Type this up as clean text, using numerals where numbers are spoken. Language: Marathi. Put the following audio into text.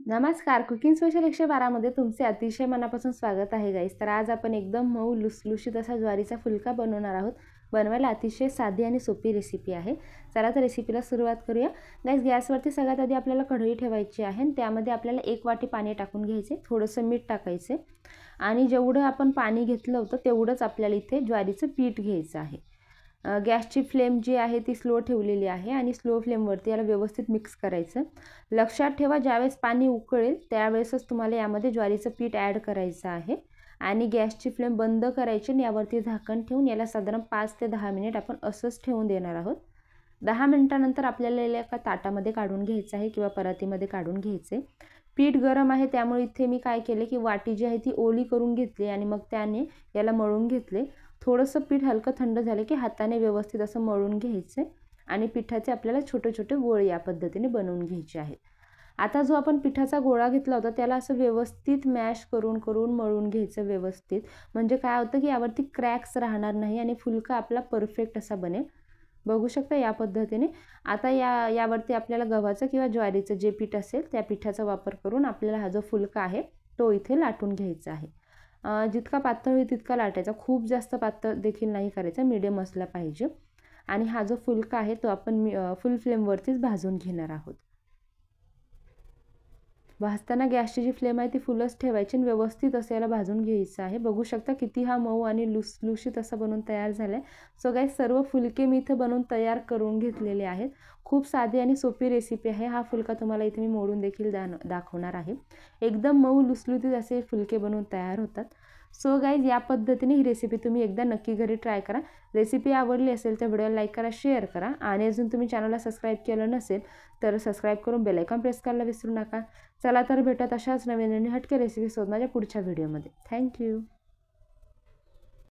नमस्कार, कुकिंग स्पेशल 112 मध्ये तुमचे अतिशय मनापासून स्वागत आहे गाईस। तर आज आपण एकदम मऊ लुसलुशीत असा ज्वारीचा फुलका बनवणार आहोत। बनवायला अतिशय साधी आणि सोपी रेसिपी आहे। चला तर रेसिपीला सुरुवात करूया। गाईस, गॅसवरती सगळ्यात आधी आपल्याला कढई ठेवायची आहे आणि त्यामध्ये आपल्याला 1 वाटी पाणी टाकून घ्यायचे, थोडंसं मीठ टाकायचे आणि जेवढं आपण पाणी घेतलं होतं तेवढंच आपल्याला इथे ज्वारीचं पीठ घ्यायचं आहे। गॅसची फ्लेम जी आहे ती स्लो ठेवलेली आहे आणि स्लो फ्लेमवरती याला व्यवस्थित मिक्स करायचं। लक्षात ठेवा, ज्यावेळेस पाणी उकळेल त्यावेळेसच तुम्हाला यामध्ये ज्वारीचं पीठ ॲड करायचं आहे आणि गॅसची फ्लेम बंद करायची आणि यावरती झाकण ठेवून याला साधारण 5 ते 10 मिनिट आपण असंच ठेवून देणार आहोत। 10 मिनिटानंतर आपल्याला याला एका ताटामध्ये काढून घ्यायचं आहे किंवा परातीमध्ये काढून घ्यायचे। पीठ गरम आहे त्यामुळे इथे मी काय केले की वाटी जी आहे ती ओली करून घेतली आणि मग त्याने याला मळून घेतले। थोडंसं पीठ हलकं थंड झाले की हाताने व्यवस्थित असं मळून घ्यायचे आणि पिठाचे आपल्याला छोटे छोटे गोळे या पद्धतीने बनवून घ्यायचे आहेत। आता जो आपण पिठाचा गोळा घेतला होता त्याला असं व्यवस्थित मॅश करून मळून घ्यायचं व्यवस्थित। म्हणजे काय होतं की यावरती क्रॅक्स राहणार नाही आणि फुलका आपला परफेक्ट असा बनेल। बघू शकता या पद्धतीने। आता यावरती आपल्याला गव्हाचं किंवा ज्वारीचं जे पीठ असेल त्या पिठाचा वापर करून आपल्याला हा जो फुलका आहे तो इथे लाटून घ्यायचा आहे। जितका पातळ होईल तितका लाटायचा, खूप जास्त पातळ देखील नाही करायचा, मीडियम असला पाहिजे। आणि हा जो फुलका आहे तो आपण फुल फ्लेमवरतीच भाजून घेणार आहोत। भाजताना गॅसची जी फ्लेम आहे ती फुलच ठेवायची आणि व्यवस्थित असं याला भाजून घ्यायचं आहे। बघू शकता किती हा मऊ आणि लुसलुशीत असा बनून तयार झाला आहे। सो गाईस, सर्व फुलके मी इथे बनवून तयार करून घेतलेले आहेत। खूप साधी आणि सोपी रेसिपी आहे। हा फुलका तुम्हाला इथे मी मोडून देखील दाखवणार आहे। एकदम मऊ लुसलुशीत असे फुलके बनवून तयार होतात। सो गाईज, या पद्धतीने ही रेसिपी तुम्ही एकदा नक्की घरी ट्राय करा। रेसिपी आवडली असेल तर व्हिडिओला लाईक करा, शेअर करा आणि अजून तुम्ही चॅनलला सबस्क्राईब केलं नसेल तर सबस्क्राईब करून बेल आयकॉन प्रेस करायला विसरू नका। चला तर भेटत अशाच नवीन आणि हटके रेसिपी शोध माझ्या पुढच्या व्हिडिओमध्ये। थँक्यू।